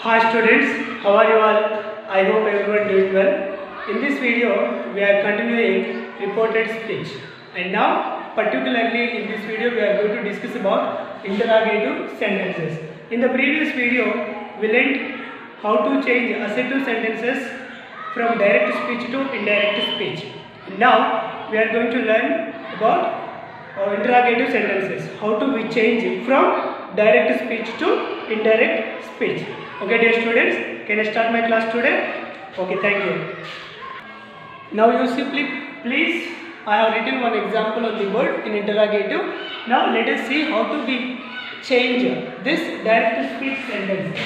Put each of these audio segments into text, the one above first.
Hi students, how are you all? I hope everyone doing well. In this video, we are continuing reported speech, and now particularly in this video we are going to discuss about interrogative sentences. In the previous video, we learned how to change assertive sentences from direct speech to indirect speech. Now we are going to learn about interrogative sentences, how to we change from direct speech to indirect speech. Okay dear students, can I start my class today? Okay, thank you. Now you simply please, I have written one example on the board in interrogative. Now let us see how to we change this direct speech sentence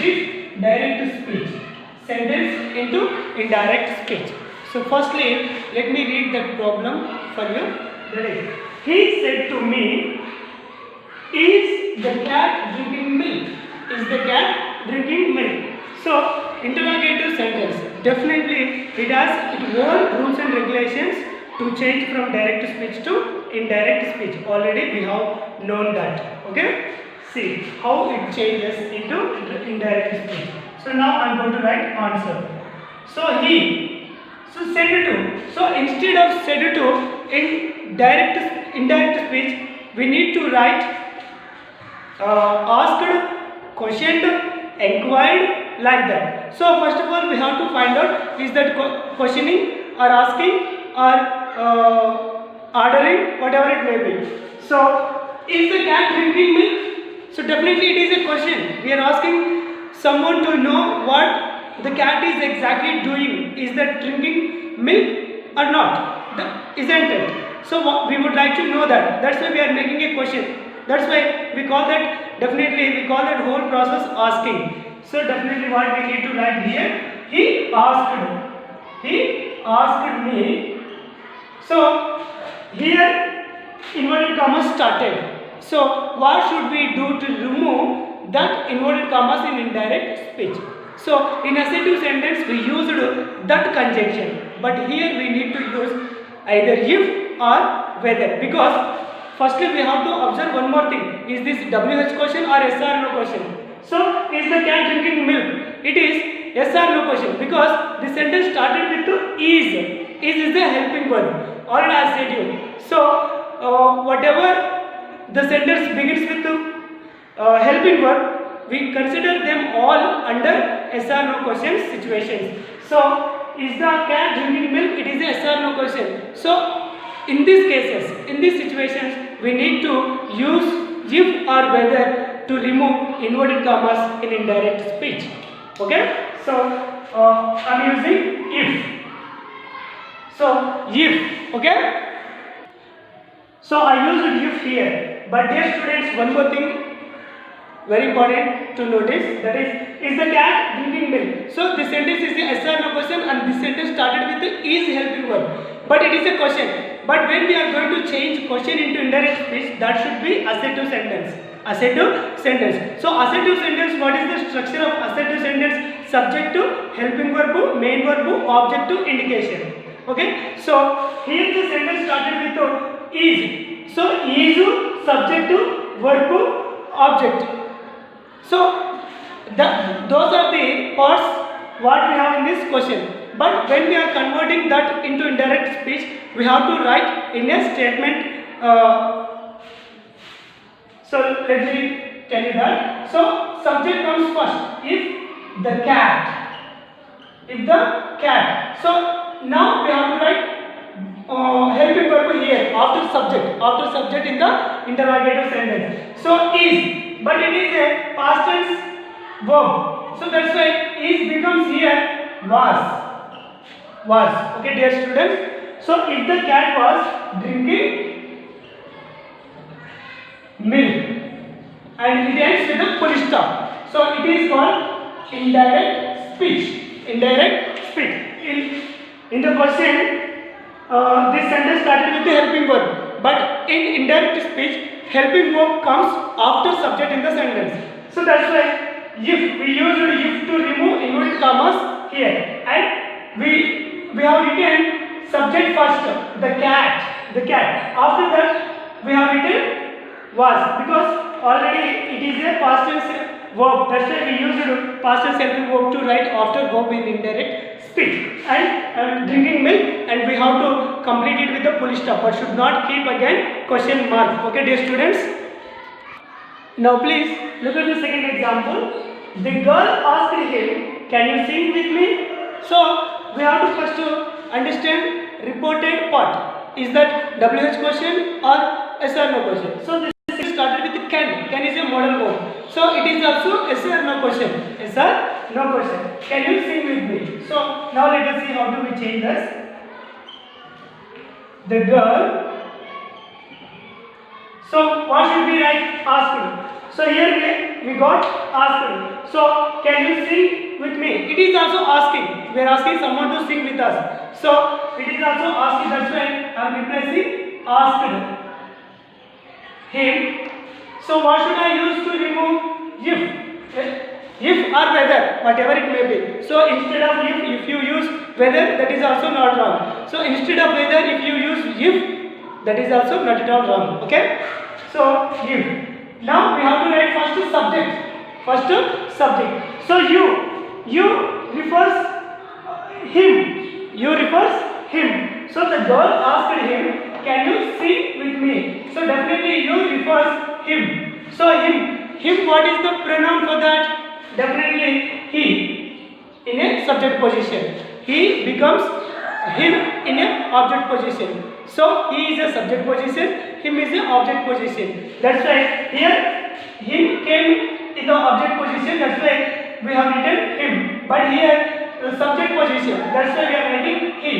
into indirect speech. So firstly, let me read the problem for you. That is, he said to me, is the cat drinking milk? Is the cat drinking milk? So, interrogative sentence, definitely it has its own rules and regulations to change from direct speech to indirect speech. Already we have known that. Okay? See how it changes into indirect speech. So now I am going to write answer. So said to. So instead of said to in indirect speech, we need to write asked, questioned, inquired, like that. So first of all we have to find out, is that questioning or asking or ordering, whatever it may be. So is the cat drinking milk? So definitely it is a question. We are asking someone to know what the cat is exactly doing. Is that drinking milk or not? Isn't it? So we would like to know that. That's why we are making a question. That's why we call that, definitely we call that whole process asking. So definitely what we need to write here, he asked me. So here inverted commas started. So what should we do to remove that inverted commas in indirect speech? So in assertive sentence we used that conjunction, but here we need to use either if or whether, because firstly we have to observe one more thing. Is this WH question or yes or no question? So is the cat drinking milk? It is yes or no question, because the sentence started with is. Is the helping verb. Already I said you. So whatever the sentence begins with helping verb, we consider them all under yes or no question situations. So is the cat drinking milk? It is a yes or no question. So in these cases, in these situations, we need to use if or whether to remove inverted commas in indirect speech. Okay? So I am using if. So if, okay? So I used if here. But dear students, one more thing very important to notice, that is the cat drinking milk? So this sentence is a yes or no question, and this sentence started with the is helping verb, but it is a question. But when we are going to change question into indirect speech, that should be assertive sentence. Assertive sentence. So assertive sentence, what is the structure of assertive sentence? Subject to, helping verb, main verb, object to, indication. Okay. So here the sentence started with is. So is subject to, verb, object. So those are the parts what we have in this question. But when we are converting that into indirect speech, we have to write in a statement. So let me tell you that. So subject comes first. If the cat. So now we have to write helping verb here after subject in the interrogative sentence. So is, but it is a past tense verb. So that's why is becomes here was. Okay dear students. So if the cat was drinking milk, and it ends with a full stop. So it is called indirect speech. In the question, this sentence started with the helping verb, but in indirect speech, helping verb comes after subject in the sentence. So that's why if we used if to remove inverted commas here, and we have written subject first, the cat. After that we have written was, because already it is a past tense verb. That's why we used past tense helping verb to write after verb in indirect speech. And drinking milk, and we have to complete it with the full stop, but should not keep again question mark. Okay, dear students. Now please look at the second example. The girl asked him, "Can you sing with me?" So we have to first understand reported part. Is that WH question or yes or no question? So this is started with can. Can is a modal verb. So it is also yes or no question. Yes or no question. Can you sing with me? So now let us see how do we change this. The girl. So what should we write? Asked. So here we got asked. So can you sing with me? It is also asking. We are asking someone to sing with us. So it is also asking. That's why I am replacing asked him. So what should I use to remove if or whether, whatever it may be. So instead of if you use whether, that is also not wrong. So instead of whether, if you use if, that is also not at all wrong. Okay. So if. Now we have to write first subject. First subject. So you refers him. You refers him. So the girl asked him, "Can you sing with me?" So definitely you refers him. So him. What is the pronoun for that? Definitely he. In a subject position. He becomes him in a object position. So he is a subject position, him is a object position. That's why here him came in the object position. That's why we have written him. But here the subject position. That's why we are writing he.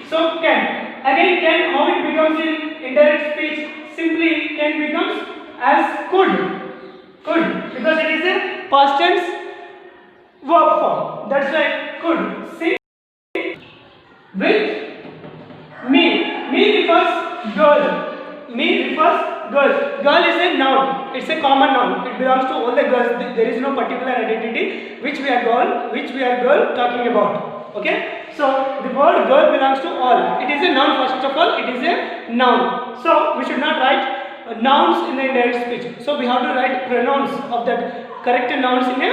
So can. Again can, how it becomes in indirect speech? Simply can becomes as could. Could, because it is a past tense verb form. That's why could sing with me. Me refers girl. Me refers girl. Girl is a noun. It's a common noun. It belongs to all the girls. There is no particular identity which we are girl talking about. Okay. So the word girl belongs to all. It is a noun. First of all, it is a noun. So we should not write nouns in the indirect speech. So we have to write pronouns of that correct nouns in a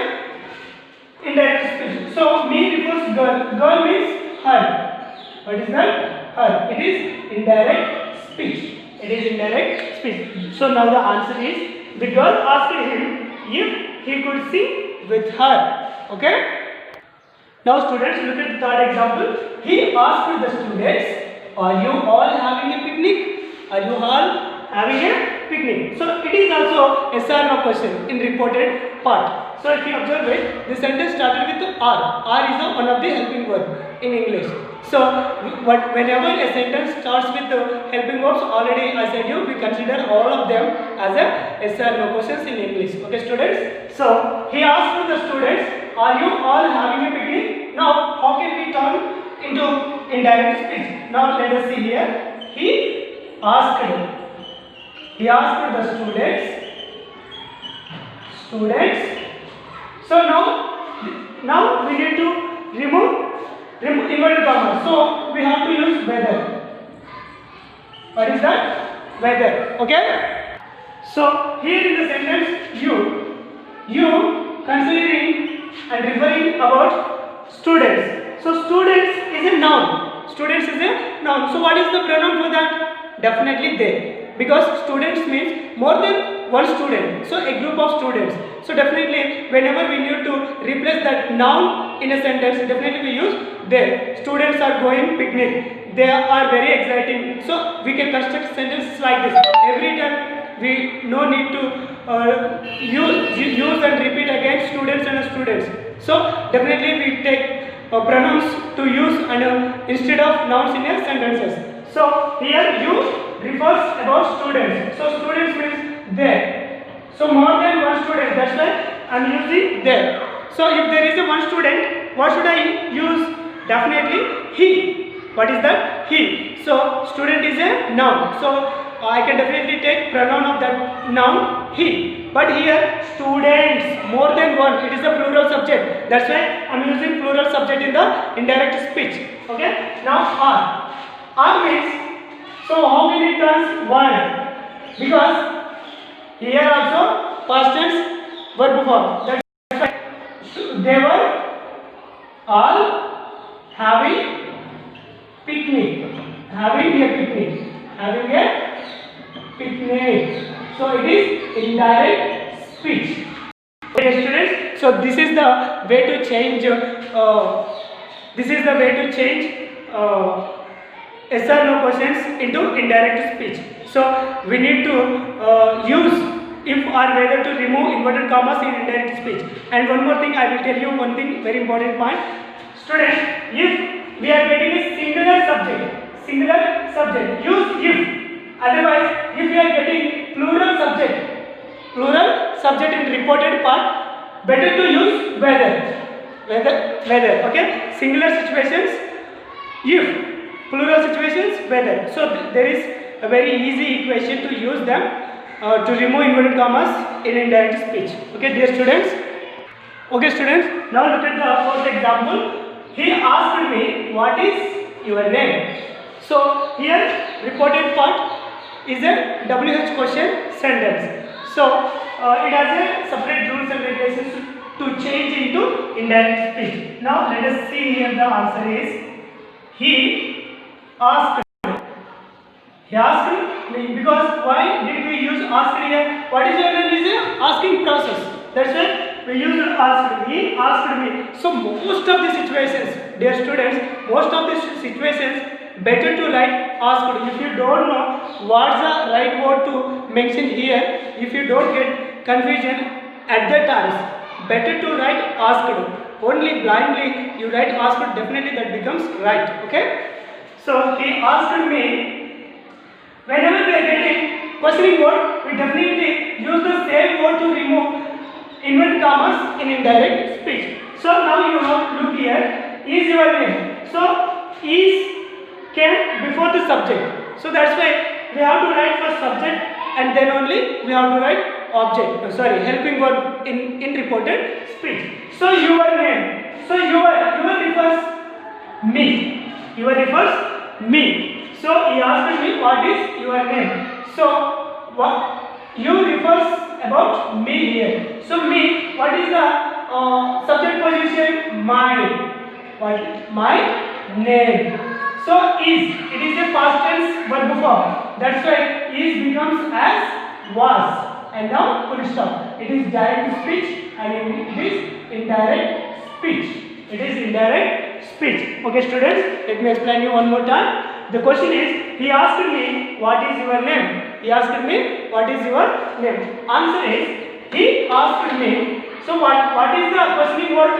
indirect speech. So me refers girl. Girl means her. What is that? Her. It is indirect speech. It is indirect speech. So now the answer is, the girl asked him if he could sing with her. Okay. Now students, look at the third example. He asked the students, "Are you all having a picnic? Are you all having a picnic?" So it is also yes or no question in reported part. So if you observe it, the sentence started with are. Are is one of the helping verb in English. So whenever a sentence starts with helping verbs, already I said you, we consider all of them as a yes or no questions in English. Okay students. So he asked the students, "Are you all having a picnic?" Now how can we turn into indirect speech? Now let us see here. He asked the students. So now we need to remove inverted commas. So we have to use whether. What is that? Whether. Okay. So here in the sentence you considering and referring about students. So students is a noun. Students is a noun. So what is the pronoun for that? Definitely they. Because students means more than one student. So a group of students. So definitely whenever we need to replace that noun in a sentence, definitely we use they. Students are going picnic. They are very exciting. So we can construct sentences like this. Every time we no need to use and repeat again students and students. So definitely we take pronouns to use and instead of nouns in a sentences. So here you refers about students. So students means they. So more than one student. That's why I am using they. So if there is a one student, what should I use? Definitely he. What is that? He. So student is a noun. So I can definitely take pronoun of that noun he. But here students, more than one. It is a plural subject. That's why I am using plural subject in the indirect speech. Okay. Now are. Are means. So how many turns? One. Because here also past tense verb form. That's why they were all having picnic. Having a picnic. So it is indirect speech. Okay, students. So this is the way to change. Yes or no questions into indirect speech. So we need to use if or whether to remove inverted commas in indirect speech. And one more thing, I will tell you one thing, very important point. Students, if we are getting a singular subject, use if. Otherwise, if we are getting plural subject in reported part, better to use whether. Okay, singular situations if, plural situations whether. So there is a very easy equation to use them to remove inverted commas in indirect speech. Okay, dear students. Okay, students. Now look at the first example. He asked me, "What is your name?" So here reported part is a WH question sentence. So it has a separate rules and regulations to change into indirect speech. Now let us see here. The answer is he asked me, because why did we use asked here? What is your name is a asking process. That's why we use asked. He asked me. So most of the situations, dear students, better to write asked. If you don't know what's the right word to mention here, if you don't get confusion at that times, better to write asked. Only blindly you write asked, definitely that becomes right. Okay. So he asked me. Whenever we are getting questioning word, we definitely use the same word to remove inverted commas in indirect speech. So now you have to look here. Is your name? So is came before the subject. So that's why we have to write first subject and then only we have to write object. Helping verb in reported speech. So your name. So your refers me. So he asked me, "What is your name?" So what you refers about me here. So me, what is the subject position? My name. So is, it is a past tense verb form. That's why is becomes as was, and now full stop. It is direct speech and it is indirect speech. Okay, students, let me explain you one more time. The question is, he asked me, "What is your name?" Answer is, he asked me. So what is the questioning word?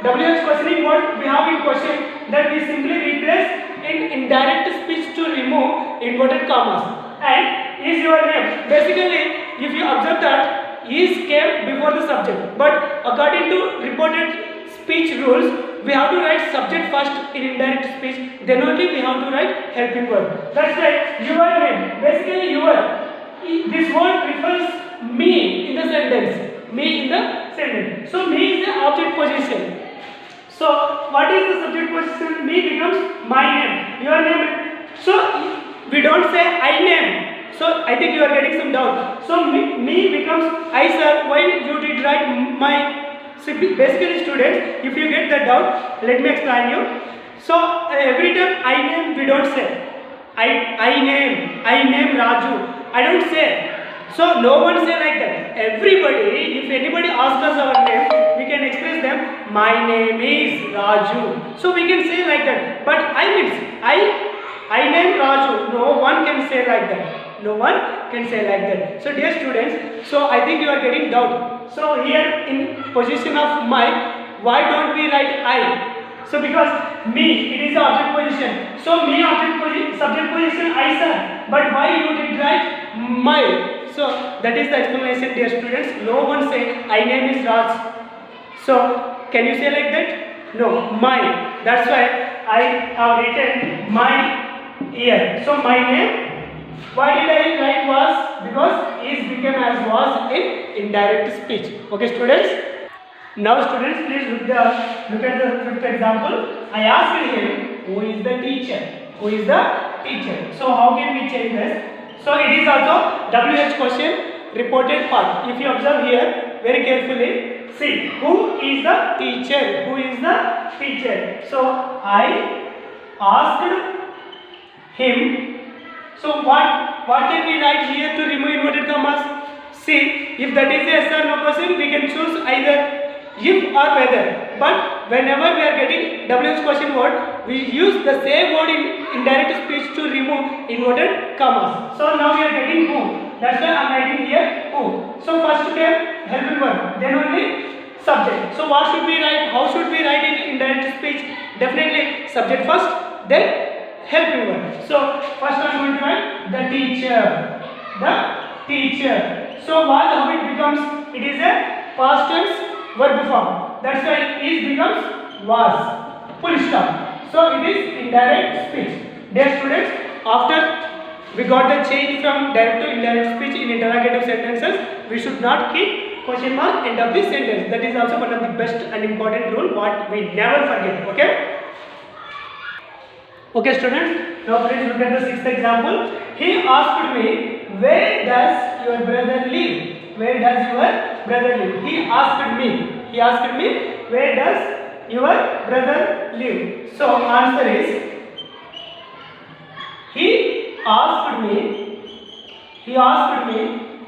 WH questioning word we have in question, that we simply replace in indirect speech to remove inverted commas. And is your name. Basically, if you observe that is came before the subject, but according to reported speech rules, we have to write subject first in indirect speech, then only we have to write helping verb. That's why your name. Basically, this word refers me in the sentence. So me is the object position. So what is the subject position? Me becomes my name. Your name. So we don't say I name. So I think you are getting some doubt. So me becomes I, sir. Why you did write my? So basically, students, if you get that doubt, let me explain you. So every time I name, we don't say I name Raju. I don't say. So no one say like that. Everybody, if anybody asks us our name, we can express them. My name is Raju. So we can say like that. But I name Raju. No one can say like that. So dear students, so I think you are getting doubt. So here in position of my, why don't we write I? So because me, it is the object position. So me subject position I, sir. But why you did write my? So that is the explanation, dear students. No one say I name is Raj. So can you say like that? No, my. That's why I have written my here. So my name. Why did I write was? Because is became as was in indirect speech. Okay, students. Now, students, please look at the fifth example. I asked him, "Who is the teacher?" So how can we change this? So it is also WH question reported part. If you observe here very carefully, See, who is the teacher? Who is the teacher? So I asked him. So what can we write here to remove inverted commas? See, if that is a yes or no question, we can choose either if or whether. But whenever we are getting WH question word, we use the same word in indirect speech to remove inverted commas. So now we are getting who. That's why I am writing here who. So first came helping verb, then only subject. So what should we write? How should we write in indirect speech? Definitely subject first, then helping verb. So first I am going to write the teacher. The teacher. So what how it becomes? It is a past tense verb form. That's why is becomes was. Full stop. So it is indirect speech. Dear students, after we got the change from direct to indirect speech in interrogative sentences, we should not keep question mark end of the sentence. That is also one of the best and important rule what we never forget. Okay? Okay students, now please look at the sixth example. He asked me, where does your brother live? Where does your brother live? He asked me. He asked me, where does your brother live? So answer is, he asked me.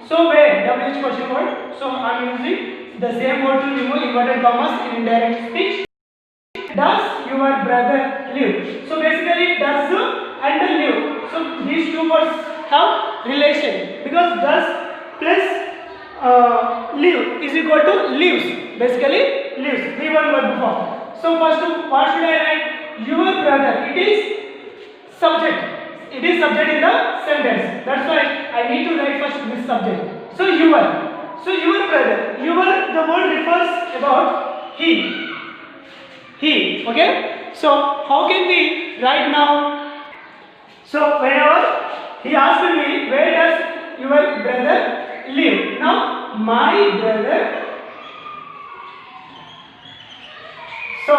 So where? WH question word. So I am using the same word to remove inverted commas in indirect speech. Does your brother live? So basically does and live. So these two words have relation because does plus live is equal to lives. Basically lives. V1 verb form. So first what should I write? Your brother. It is subject. It is subject in the sentence. That's why I need to write first this subject. So your brother. Your the word refers about he. He. Okay. So how can we write now? So whenever he asked me, where does your brother live? Now my brother. So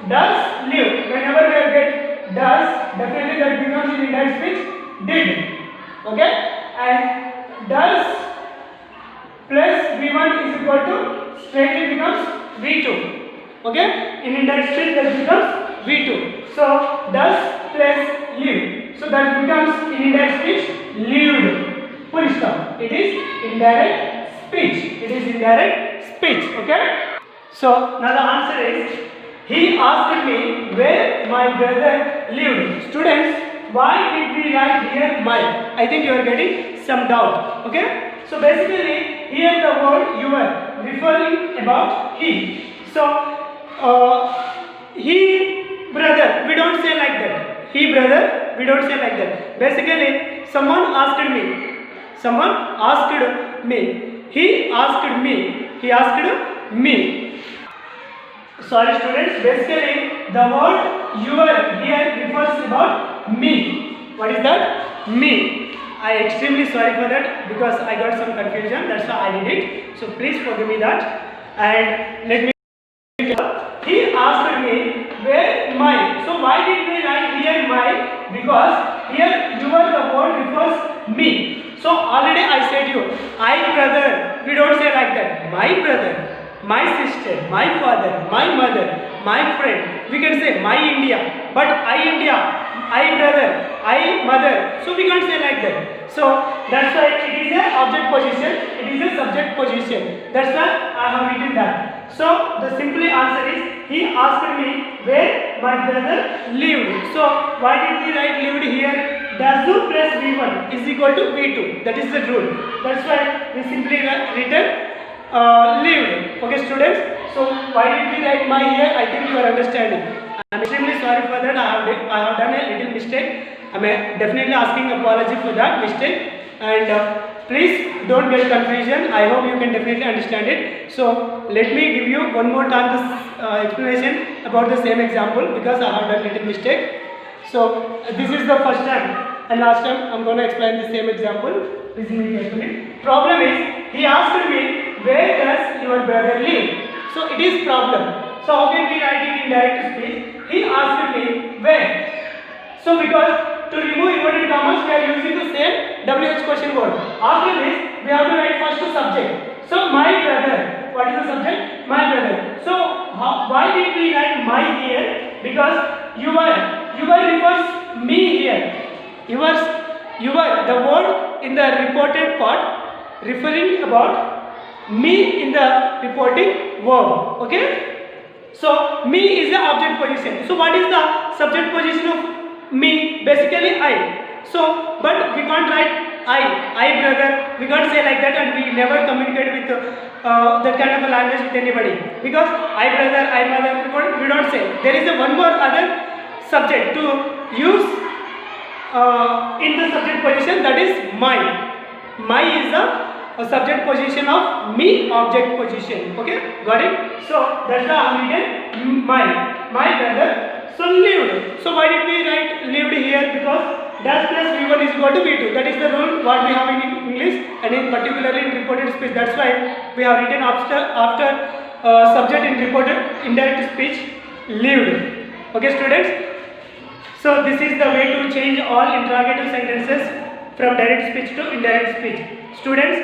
does live. Whenever we get does, definitely that becomes in indirect speech did. Okay? And does plus V1 is equal to straightly becomes V2. Okay? In indirect speech that becomes V2. So does plus live. So that becomes in indirect speech lived. Full stop. It is indirect speech. It is indirect speech. Okay? So now the answer is, he asked me where my brother lived. Students, why did we write here my? I think you are getting some doubt. Okay? So basically here the word your referring about he. So he brother, we don't say like that. He brother, we don't say like that. Basically someone asked me. Someone asked me. He asked me. He asked me. Sorry students, basically the word your here refers about me. What is that? Me. I am extremely sorry for that because I got some confusion. That's why I did it. So please forgive me that. And let me. He asked me where my. So why did we write here my? Because here your the word refers me. So already I said you, I brother. We don't say like that. My brother. My sister, my father, my mother, my friend. We can say my India, but I India, I brother, I mother. So we can't say like that. So that's why it is a object position. It is a subject position. That's why I have written that. So the simple answer is, he asked me where my brother lived. So why did we write lived here? Does plus V1 is equal to V2. That is the rule. That's why we simply written lived. Okay students, so why did we write my here? I think you are understanding. I am extremely sorry for that. I have done a little mistake. I am definitely asking apology for that mistake. And please don't get confusion. I hope you can definitely understand it. So let me give you one more time this explanation about the same example because I have done a little mistake. So this is the first time and last time I am going to explain the same example. Listen me carefully. Problem is, he asked me, where does your brother live? So it is problem. So how can we write it in direct speech? He asked me where. So because to remove inverted commas we are using the same WH question word. After this we have to write first to subject. So my brother. What is the subject? My brother. So why did we write my here? Because your refers me here. Your the word in the reported part referring about me in the reporting verb. Okay. So me is the object position. So what is the subject position of me? Basically I. So but we can't write I brother. We can't say like that, and we never communicate with that kind of a language with anybody, because I brother, I mother. We don't say. There is a one more other subject to use in the subject position, that is my. My is the subject position of me object position. Okay, got it? So that's the written my brother. So lived. So why did we write lived here? Because dash plus V1 is equal to V2. That is the rule what we have in English, and in particularly in reported speech. That's why we have written after subject in reported indirect speech lived. Okay, students. So this is the way to change all interrogative sentences from direct speech to indirect speech. Students,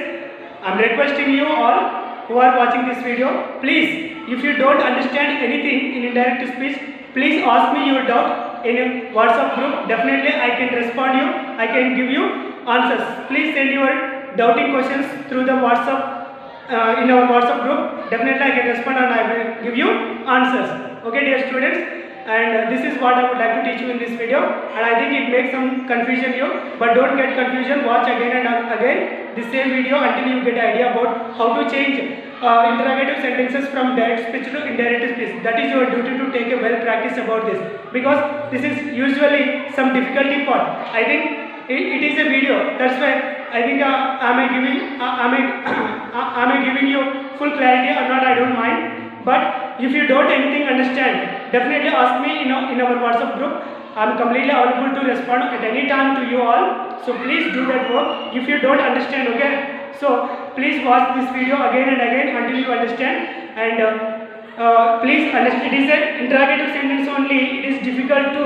I am requesting you all who are watching this video, please, if you don't understand anything in indirect speech, please ask me your doubt in a WhatsApp group. Definitely I can respond you, I can give you answers. Please send your doubting questions through the WhatsApp in our WhatsApp group. Definitely I can respond and I will give you answers. Okay, dear students. And this is what I would like to teach you in this video, and I think it makes some confusion here, but don't get confusion. Watch again and again the same video until you get an idea about how to change interrogative sentences from direct speech to indirect speech. That is your duty to take a well practice about this, because this is usually some difficulty part. I think it is a video, that's why I think am I giving you full clarity or not, I don't mind. But if you don't anything understand, definitely ask me in our WhatsApp group. I am completely available to respond at any time to you all. So please do that work if you don't understand. Okay. So please watch this video again and again until you understand. And please understand, it is an interrogative sentence only. It is difficult to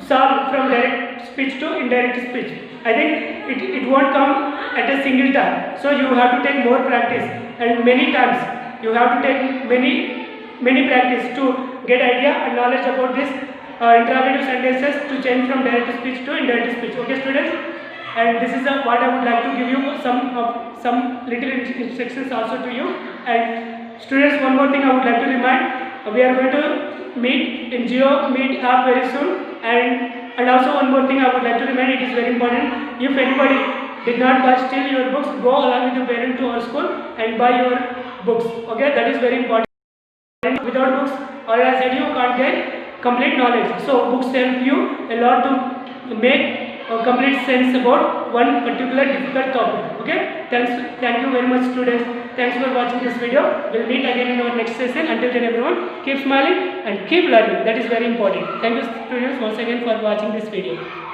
solve from direct speech to indirect speech. I think it won't come at a single time. So you have to take more practice, and many times. You have to take many practice to get idea and knowledge about this interrogative sentences to change from direct speech to indirect speech. Okay, students, and this is what I would like to give you some little instructions also to you. And students, one more thing I would like to remind: we are going to meet in Geo Meet app very soon. And also one more thing I would like to remind: it is very important. If anybody did not buy still your books, go along with your parent to our school and buy your books. Okay, that is very important. Without books, or as I said, you can't get complete knowledge. So books help you a lot to make complete sense about one particular difficult topic. Okay, thank you very much, students. Thanks for watching this video. We'll meet again in our next session. Until then, everyone, keep smiling and keep learning. That is very important. Thank you, students, once again for watching this video.